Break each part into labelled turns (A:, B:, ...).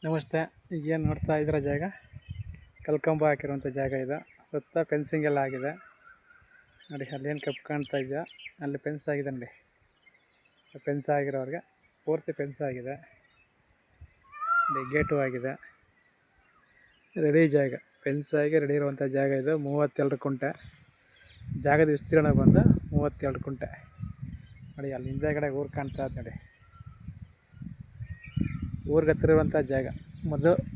A: ನಮಸ್ತೆ. ಈಗೇನು ನೋಡ್ತಾ ಇದ್ದೀರ ಜಾಗ ಕಲ್ಕಂಬ ಹಾಕಿರುವಂಥ ಜಾಗ ಇದು. ಸುತ್ತ ಫೆನ್ಸಿಂಗ್ ಎಲ್ಲ ಆಗಿದೆ ನೋಡಿ. ಅಲ್ಲೇನು ಕಪ್ಪು ಕಾಣ್ತಾ ಇದೆಯಾ, ಅಲ್ಲಿ ಫೆನ್ಸ್ ಆಗಿದೆ ನೋಡಿ. ಫೆನ್ಸ್ ಆಗಿರೋರಿಗೆ ಪೂರ್ತಿ ಫೆನ್ಸ್ ಆಗಿದೆ ನೋಡಿ. ಗೇಟು ಆಗಿದೆ, ರೆಡಿ ಜಾಗ. ಫೆನ್ಸ್ ಆಗಿ ರೆಡಿ ಇರುವಂಥ ಜಾಗ ಇದು. 32 ಕುಂಟೆ ಜಾಗದ ವಿಸ್ತೀರ್ಣ ಬಂದು 32 ಕುಂಟೆ ನೋಡಿ. ಅಲ್ಲಿ ಹಿಂದೆಗಡೆ ಊರು ಕಾಣ್ತಾ ಇದೆ ನೋಡಿ. ಊರಿಗೆ ಹತ್ತಿರ ಇರುವಂಥ ಜಾಗ.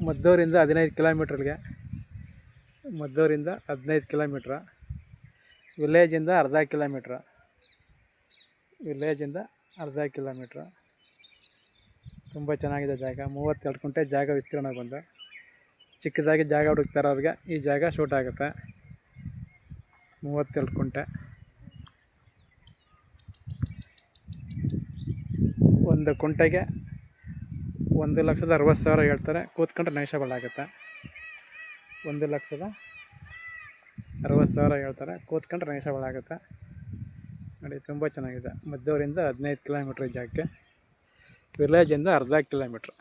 A: ಮದ್ದೂರಿಂದ 15 ಕಿಲೋಮೀಟ್ರಿಗೆ, ಮದ್ದೂರಿಂದ 15 ಕಿಲೋಮೀಟ್ರ, ವಿಲೇಜಿಂದ ಅರ್ಧ ಕಿಲೋಮೀಟ್ರ, ವಿಲೇಜಿಂದ ಅರ್ಧ ಕಿಲೋಮೀಟ್ರ. ತುಂಬ ಚೆನ್ನಾಗಿದೆ ಜಾಗ. 32 ಕುಂಟೆ ಜಾಗ ವಿಸ್ತೀರ್ಣ ಬಂದು. ಚಿಕ್ಕದಾಗಿ ಜಾಗ ಹುಡುಕ್ತಾರವ್ರಿಗೆ ಈ ಜಾಗ ಶೂಟ್ ಆಗುತ್ತೆ. 32 ಕುಂಟೆ. ಒಂದು ಕುಂಟೆಗೆ 1,60,000 ಹೇಳ್ತಾರೆ. ಕೂತ್ಕೊಂಡ್ರೆ ನೆಗೋಷಿಯಬಲ್ ಆಗುತ್ತೆ. 1,60,000 ಹೇಳ್ತಾರೆ, ಕೂತ್ಕೊಂಡ್ರೆ ನೆಗೋಷಿಯಬಲ್ ಆಗುತ್ತೆ ನೋಡಿ. ತುಂಬ ಚೆನ್ನಾಗಿದೆ. ಮದ್ದೂರಿಂದ 15 ಕಿಲೋಮೀಟ್ರ್ ಜಾಗಕ್ಕೆ, ವಿಲೇಜಿಂದ ಅರ್ಧ ಕಿಲೋಮೀಟ್ರ್,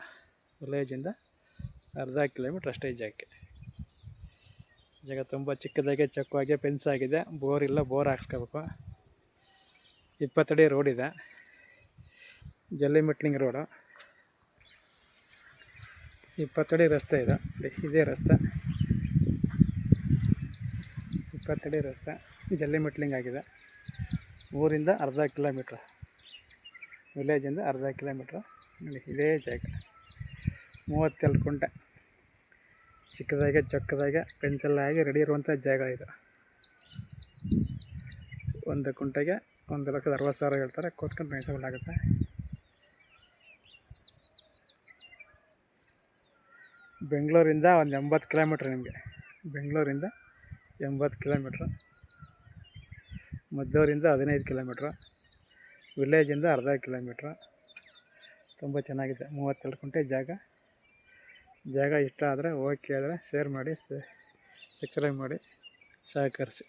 A: ವಿಲೇಜಿಂದ ಅರ್ಧ ಕಿಲೋಮೀಟ್ರ್ ಅಷ್ಟೇ ಈ ಜಾಗಕ್ಕೆ. ಜಾಗ ತುಂಬ ಚಿಕ್ಕದಾಗೆ ಚೊಕ್ಕವಾಗೆ ಫೆನ್ಸ್ ಆಗಿದೆ. ಬೋರ್ ಇಲ್ಲ, ಬೋರ್ ಹಾಕ್ಸ್ಕೋಬೇಕು. 20 ಅಡಿ ರೋಡ್ ಇದೆ, ಜಲ್ಲಿ ಮೆಟ್ಲಿಂಗ್ ರೋಡು. 20 ಅಡಿ ರಸ್ತೆ ಇದೆ, ಇದೇ ರಸ್ತೆ. 20 ಅಡಿ ರಸ್ತೆ, ಜಲ್ಲಿ ಮೆಟ್ಲಿಂಗ್ ಆಗಿದೆ. ಊರಿಂದ ಅರ್ಧ ಕಿಲೋಮೀಟ್ರ್, ವಿಲೇಜಿಂದ ಅರ್ಧ ಕಿಲೋಮೀಟ್ರ್ ನೋಡಿ. ಇದೇ ಜಾಗ 32 ಕುಂಟೆ, ಚಿಕ್ಕದಾಗೆ ಚೊಕ್ಕದಾಗೆ ಪೆನ್ಸೆಲ್ಲ ಆಗಿ ರೆಡಿ ಇರುವಂಥ ಜಾಗ ಇದು. ಒಂದು ಕುಂಟೆಗೆ 1,60,000 ಹೇಳ್ತಾರೆ, ಕೂತ್ಕೊಂಡು ನೆಗೋಷಿಯಬಲ್ ಆಗುತ್ತೆ. ಬೆಂಗಳೂರಿಂದ ಒಂದು 80 ಕಿಲೋಮೀಟ್ರ್ ನಿಮಗೆ. ಬೆಂಗಳೂರಿಂದ 80 ಕಿಲೋಮೀಟ್ರ್, ಮದ್ದೂರಿಂದ 15 ಕಿಲೋಮೀಟ್ರ್, ವಿಲೇಜಿಂದ ಅರ್ಧ ಕಿಲೋಮೀಟ್ರ್. ತುಂಬ ಚೆನ್ನಾಗಿದೆ. 32 ಕುಂಟೆ ಜಾಗ. ಜಾಗ ಇಷ್ಟ ಆದರೆ ಓಕೆ ಆದರೆ ಶೇರ್ ಮಾಡಿ, ಸಬ್ಸ್ಕ್ರೈಬ್ ಮಾಡಿ, ಸಹಕರಿಸಿ.